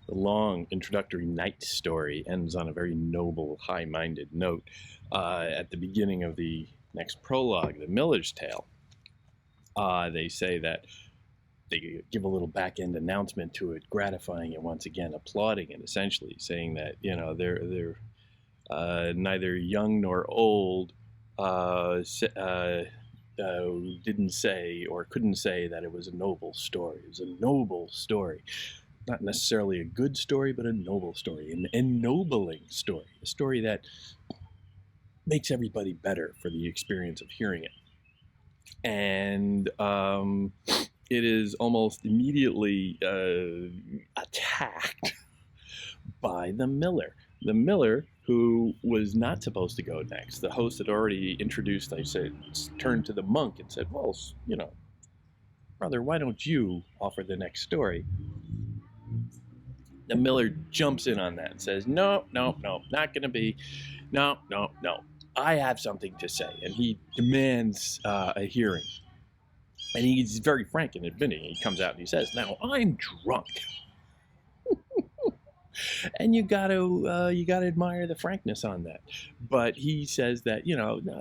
The long introductory night story ends on a very noble, high-minded note. At the beginning of the next prologue, The Miller's Tale, they say that they give a little back-end announcement to it, gratifying it once again, applauding it, essentially saying that they're neither young nor old, didn't say or couldn't say that it was a noble story. It was a noble story. Not necessarily a good story, but a noble story, an ennobling story, a story that makes everybody better for the experience of hearing it. And it is almost immediately attacked by the Miller. The Miller, who was not supposed to go next. The host had already introduced, I said, turned to the monk and said, well, brother, why don't you offer the next story? The Miller jumps in on that and says, no, not going to be. No. I have something to say. And he demands a hearing. And he's very frank in admitting. He comes out and he says, now, I'm drunk. And you got to admire the frankness on that. But he says that,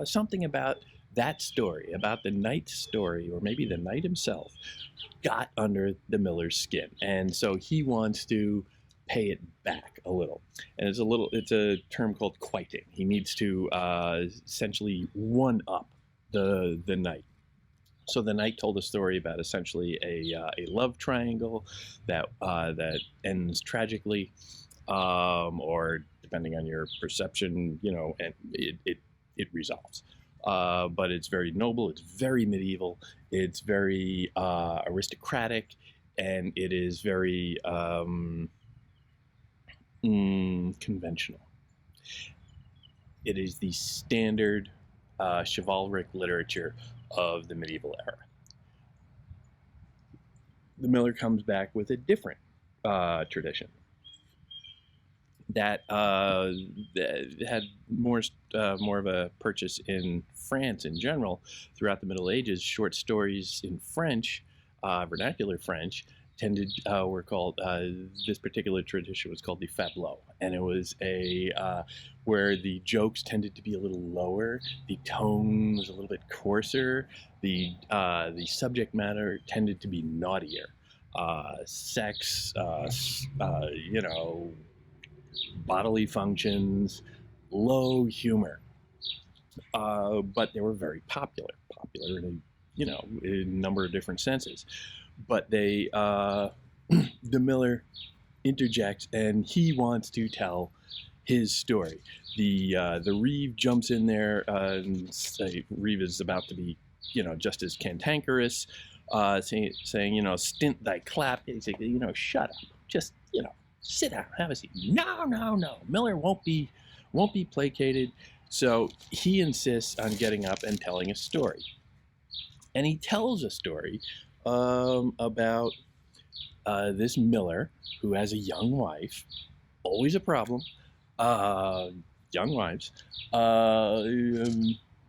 something about that story, about the knight's story, or maybe the knight himself, got under the Miller's skin. And so he wants to pay it back a little. And it's a term called quiting. He needs to essentially one up the knight. So the knight told a story about essentially a love triangle that ends tragically, or depending on your perception, and it resolves. But it's very noble. It's very medieval. It's very aristocratic, and it is very conventional. It is the standard chivalric literature of the medieval era. The Miller comes back with a different tradition that had more of a purchase in France in general throughout the Middle Ages. Short stories in French, vernacular French, were called, this particular tradition was called the fableau, and it was where the jokes tended to be a little lower, the tone was a little bit coarser, the subject matter tended to be naughtier, sex, bodily functions, low humor, but they were very popular in a number of different senses. But the Miller interjects, and he wants to tell his story. The Reeve jumps in there, and Reeve is about to be, just as cantankerous, saying, stint thy clap. He's like, shut up, just, sit down, have a seat. No. Miller won't be placated. So he insists on getting up and telling a story. And he tells a story about this Miller who has a young wife, always a problem, young wives,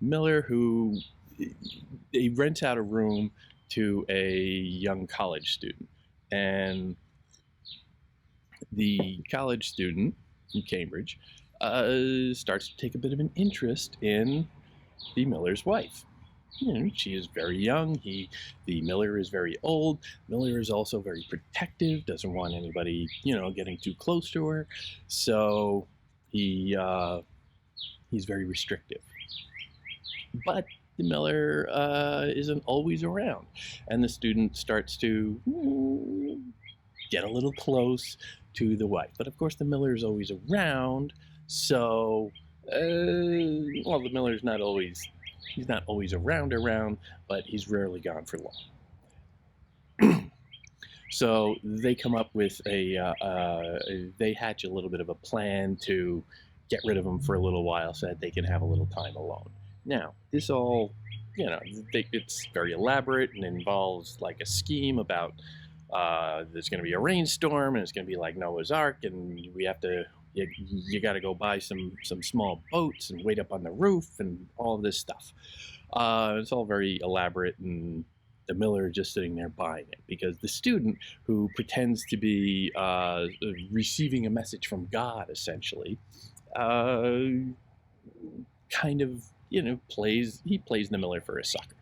Miller who he rents out a room to a young college student, and the college student from Cambridge starts to take a bit of an interest in the Miller's wife. She is very young. The Miller is very old. Miller is also very protective, doesn't want anybody, getting too close to her. So he's very restrictive. But the Miller isn't always around, and the student starts to get a little close to the wife. But of course, the Miller is always around. So, the Miller's not always. He's not always around, but he's rarely gone for long. So they come up with they hatch a little bit of a plan to get rid of him for a little while so that they can have a little time alone. Now, this all, it's very elaborate and involves like a scheme about there's going to be a rainstorm and it's going to be like Noah's Ark, and we have to. You got to go buy some small boats and wait up on the roof and all of this stuff. It's all very elaborate and the miller just sitting there buying it, because the student, who pretends to be receiving a message from God, essentially, kind of, plays the miller for a sucker.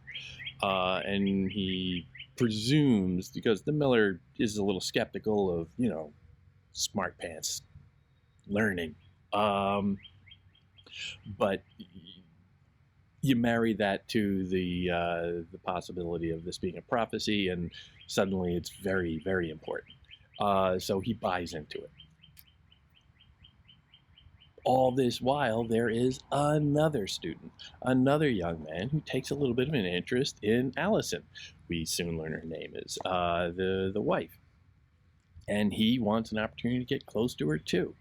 And he presumes, because the miller is a little skeptical of, smart pants learning. But you marry that to the possibility of this being a prophecy, and suddenly it's very, very important. So he buys into it. All this while, there is another student, another young man, who takes a little bit of an interest in Allison. We soon learn her name is the wife. And he wants an opportunity to get close to her too.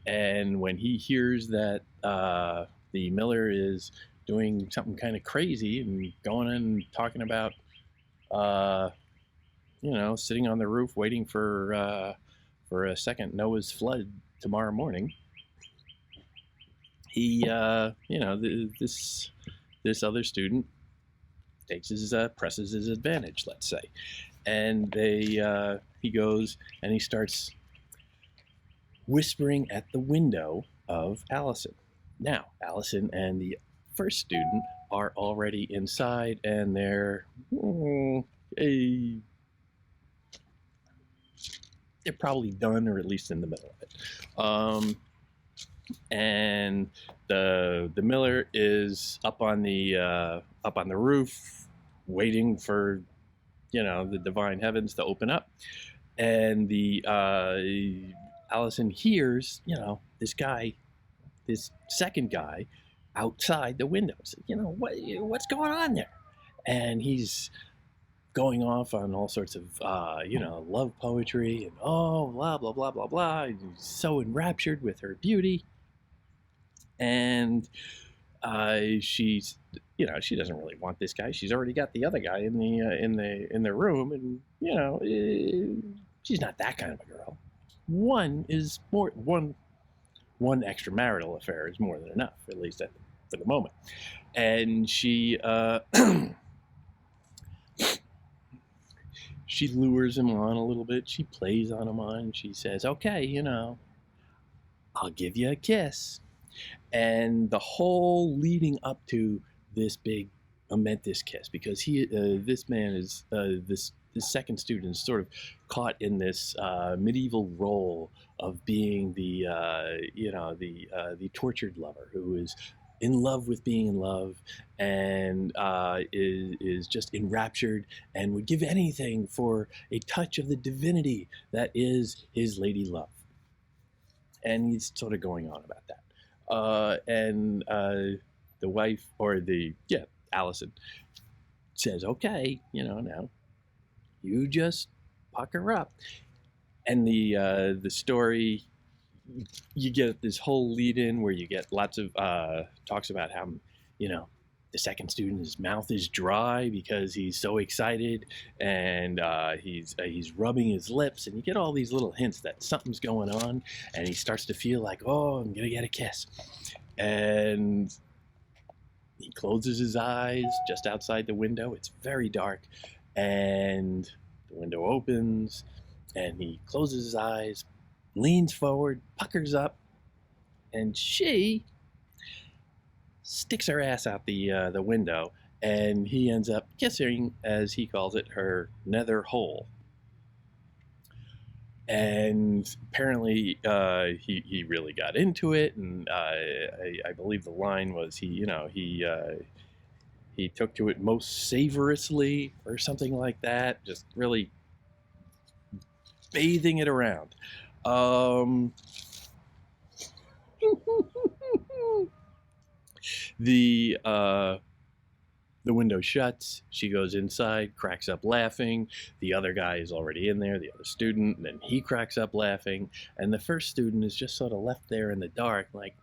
And when he hears that the miller is doing something kind of crazy and going in and talking about, sitting on the roof waiting for a second Noah's flood tomorrow morning, he, this other student presses his advantage, let's say, and he goes and he starts whispering at the window of Allison. Now, Allison and the first student are already inside, and they're probably done, or at least in the middle of it. And the miller is up on the roof, waiting for the divine heavens to open up, and the Allison hears this second guy outside the window. So, what's going on there? And he's going off on all sorts of love poetry and blah blah blah blah blah. He's so enraptured with her beauty. And she doesn't really want this guy. She's already got the other guy in the room, and she's not that kind of a girl. One extramarital affair is more than enough, at least for the moment. And she she lures him on a little bit. She plays on him on. She says, "Okay, I'll give you a kiss." And the whole leading up to this big momentous kiss, because this man is this second student is sort of caught in this medieval role of being the tortured lover who is in love with being in love, and is just enraptured and would give anything for a touch of the divinity that is his lady love. And he's sort of going on about that. And the wife, Allison, says, "Okay, now you just pucker up." And the story, you get this whole lead in where you get lots of talks about how the second student, his mouth is dry because he's so excited, and he's rubbing his lips, and you get all these little hints that something's going on, and he starts to feel like, I'm gonna get a kiss. And he closes his eyes just outside the window. It's very dark, and the window opens, and he closes his eyes, leans forward, puckers up, and she sticks her ass out the window, and he ends up kissing, as he calls it, her nether hole. And apparently he really got into it, and I believe the line was he took to it most savorously, or something like that, just really bathing it around. The window shuts. She goes inside, cracks up laughing. The other guy is already in there, the other student, and then he cracks up laughing. And the first student is just sort of left there in the dark, like,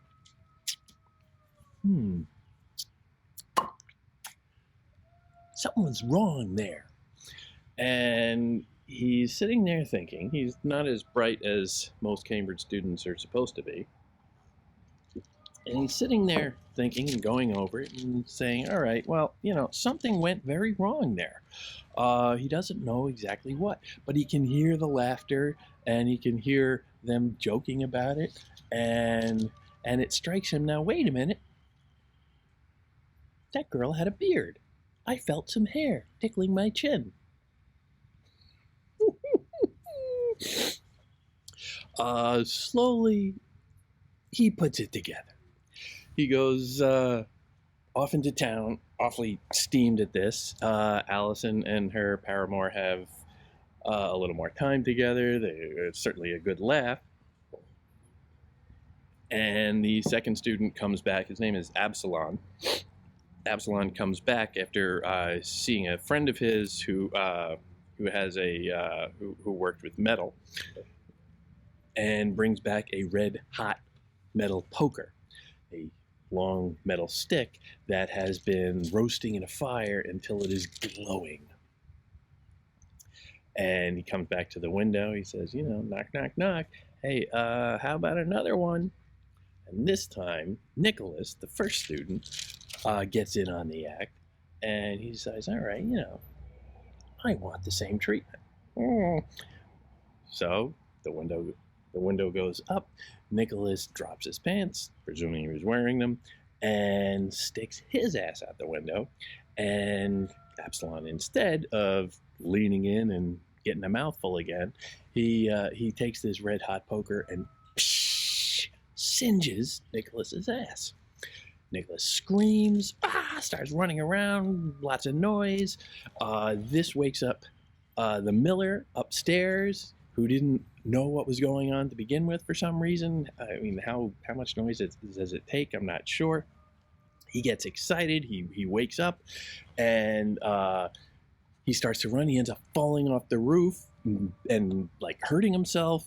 something was wrong there. And he's sitting there thinking. He's not as bright as most Cambridge students are supposed to be. And he's sitting there thinking and going over it and saying, all right, well, something went very wrong there. He doesn't know exactly what, but he can hear the laughter and he can hear them joking about it. And it strikes him now, wait a minute, that girl had a beard. I felt some hair tickling my chin. Slowly, he puts it together. He goes off into town, awfully steamed at this. Allison and her paramour have a little more time together. It's certainly a good laugh. And the second student comes back. His name is Absalom. Absalom comes back after seeing a friend of his who has who worked with metal, and brings back a red hot metal poker, a long metal stick that has been roasting in a fire until it is glowing. And he comes back to the window. He says, knock, knock, knock. Hey, how about another one? And this time, Nicholas, the first student, gets in on the act, and he says, all right, I want the same treatment. So the window goes up. Nicholas drops his pants, presuming he was wearing them, and sticks his ass out the window. And Absalom, instead of leaning in and getting a mouthful again, he takes this red hot poker and singes Nicholas's ass. Nicholas screams, starts running around, lots of noise. This wakes up the miller upstairs, who didn't know what was going on to begin with for some reason. I mean, how much noise does it take? I'm not sure. He gets excited. He wakes up, and he starts to run. He ends up falling off the roof and like hurting himself.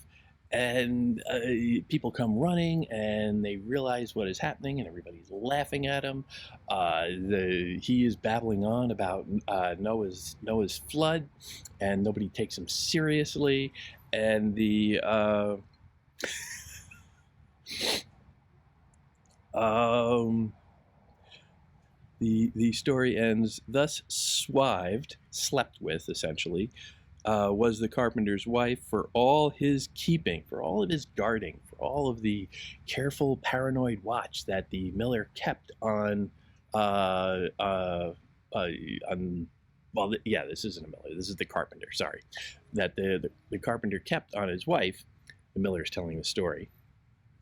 And people come running, and they realize what is happening, and everybody's laughing at him. He is babbling on about Noah's flood, and nobody takes him seriously. And the story ends thus: swived, slept with, essentially, was the carpenter's wife for all his keeping, for all of his guarding, for all of the careful, paranoid watch that the miller kept on. This isn't a miller. This is the carpenter. Sorry, that the carpenter kept on his wife. The miller is telling the story.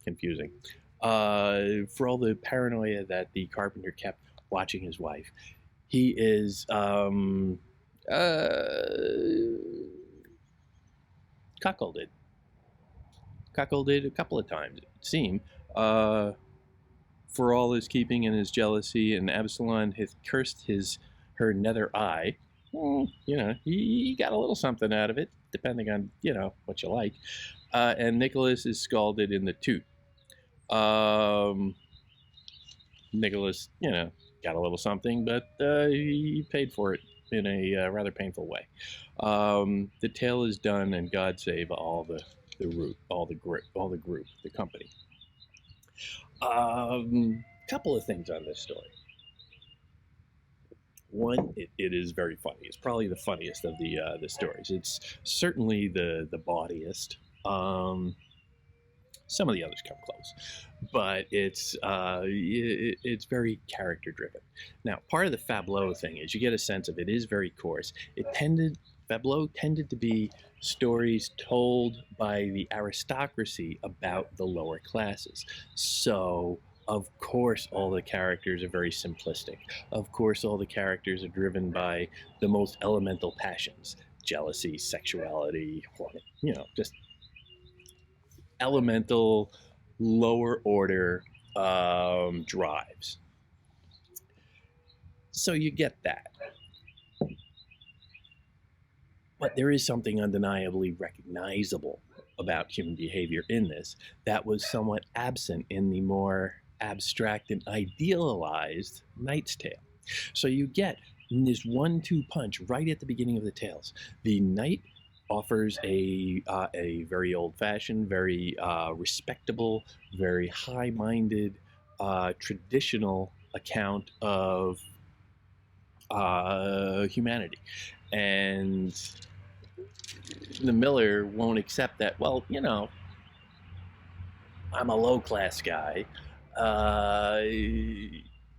Confusing. For all the paranoia that the carpenter kept watching his wife, he is cuckolded a couple of times, it seemed, for all his keeping and his jealousy. And Absalom hath cursed her nether eye. He got a little something out of it, depending on what you like. And Nicholas is scalded in the tooth. Nicholas, got a little something, but he paid for it in a rather painful way. The tale is done, and God save all the group, the company. Couple of things on this story. One, it is very funny. It's probably the funniest of the stories. It's certainly the bawdiest. Some of the others come close, but it's very character driven. Now, part of the Fableau thing is you get a sense of it is very coarse. Fableau tended to be stories told by the aristocracy about the lower classes. So, of course, all the characters are very simplistic. Of course, all the characters are driven by the most elemental passions: jealousy, sexuality, just elemental, lower order drives. So you get that. But there is something undeniably recognizable about human behavior in this that was somewhat absent in the more abstract and idealized Knight's Tale. So you get in this 1-2 punch right at the beginning of the tales. The knight offers a very old-fashioned, very respectable, very high-minded traditional account of humanity. And the miller won't accept that, well, I'm a low class guy. Uh,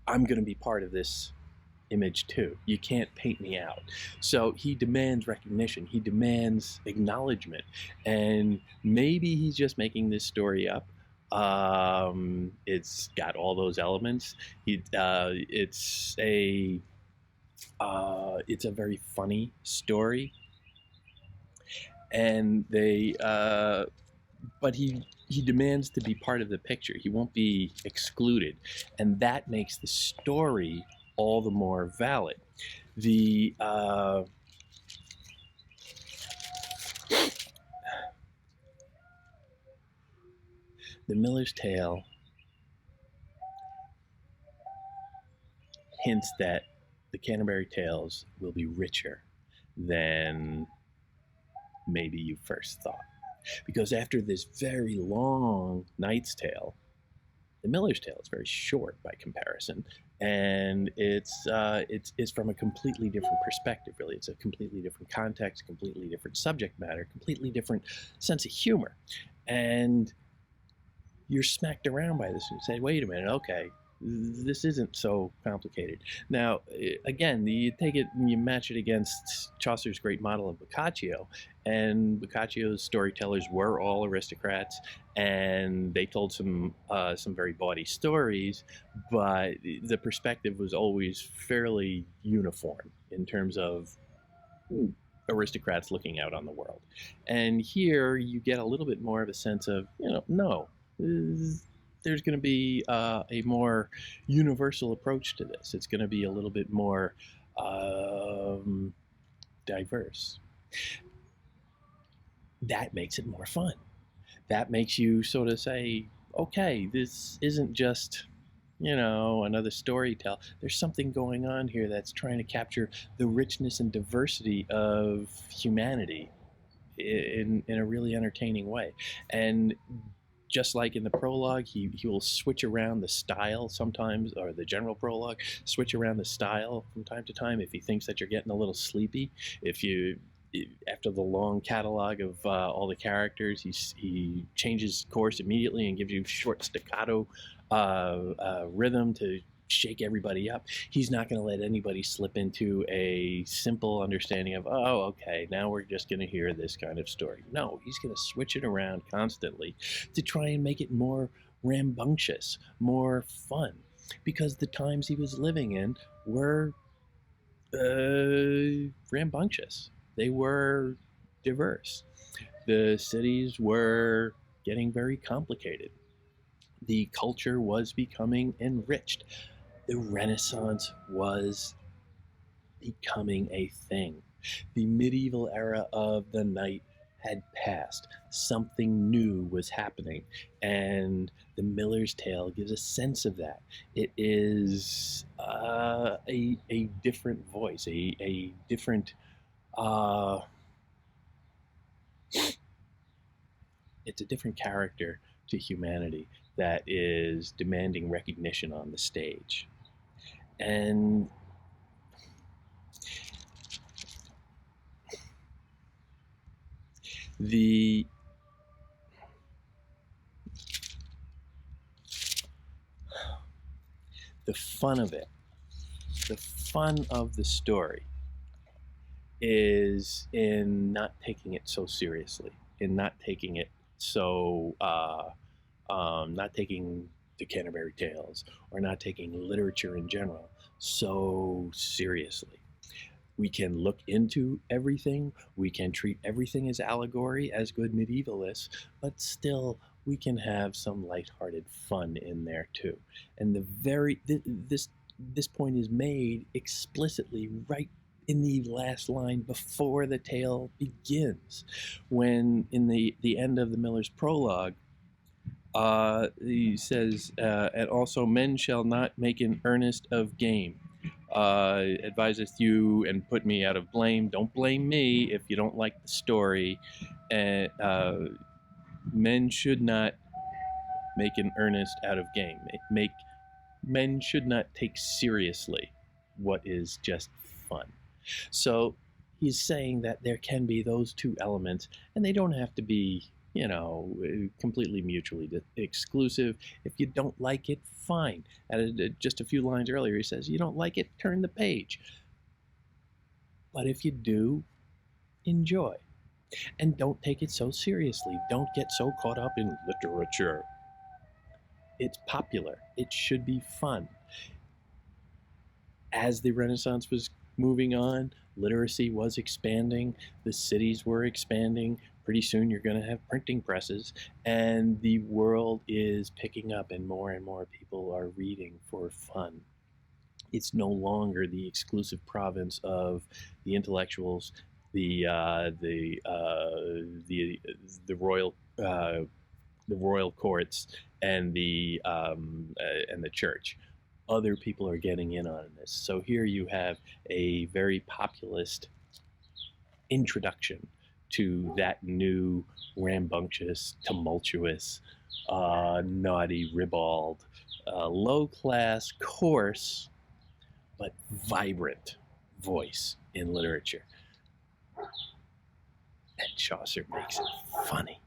I'm going to be part of this image too. You can't paint me out. So he demands recognition. He demands acknowledgement. And maybe he's just making this story up. It's got all those elements. It's a very funny story, and but he demands to be part of the picture. He won't be excluded, and that makes the story all the more valid. The the Miller's Tale hints that the Canterbury Tales will be richer than maybe you first thought. Because after this very long Knight's Tale, the Miller's Tale is very short by comparison, and it's from a completely different perspective. Really, it's a completely different context, completely different subject matter, completely different sense of humor, and you're smacked around by this and say, "Wait a minute, okay, this isn't so complicated." Now, again, you take it and you match it against Chaucer's great model of Boccaccio, and Boccaccio's storytellers were all aristocrats, and they told some very bawdy stories, but the perspective was always fairly uniform in terms of aristocrats looking out on the world. And here you get a little bit more of a sense of, no, there's going to be a more universal approach to this. It's going to be a little bit more diverse. That makes it more fun. That makes you sort of say, okay, this isn't just another story tell. There's something going on here that's trying to capture the richness and diversity of humanity in a really entertaining way. And just like in the prologue, he will switch around the style sometimes, or the general prologue, switch around the style from time to time if he thinks that you're getting a little sleepy. After the long catalog of all the characters, he changes course immediately and gives you short staccato rhythm to shake everybody up. He's not going to let anybody slip into a simple understanding of, oh, okay, now we're just going to hear this kind of story. No, he's going to switch it around constantly to try and make it more rambunctious, more fun, because the times he was living in were rambunctious. They were diverse. The cities were getting very complicated. The culture was becoming enriched. The Renaissance was becoming a thing. The medieval era of the knight had passed. Something new was happening, and the Miller's Tale gives a sense of that. It is a different voice, a different. It's a different character to humanity that is demanding recognition on the stage. And the fun of it, the fun of the story is in not taking it so seriously, in not taking it so, not taking the Canterbury Tales or not taking literature in general so seriously. We can look into everything. We can treat everything as allegory, as good medievalists, but still we can have some lighthearted fun in there too. And this point is made explicitly right in the last line before the tale begins, when in the end of the Miller's prologue, he says, and also men shall not make an earnest of game. Adviseth you and put me out of blame. Don't blame me if you don't like the story. And men should not make an earnest out of game. Make Men should not take seriously what is just fun. So he's saying that there can be those two elements, and they don't have to be, completely mutually exclusive. If you don't like it, fine. Just a few lines earlier, he says, you don't like it, turn the page. But if you do, enjoy. And don't take it so seriously. Don't get so caught up in literature. It's popular. It should be fun. As the Renaissance was moving on, literacy was expanding, the cities were expanding. Pretty soon you're going to have printing presses, and the world is picking up, and more people are reading for fun. It's no longer the exclusive province of the intellectuals, the royal the royal courts, and the church. Other people are getting in on this. So here you have a very populist introduction to that new, rambunctious, tumultuous, naughty, ribald, low-class, coarse, but vibrant voice in literature. And Chaucer makes it funny.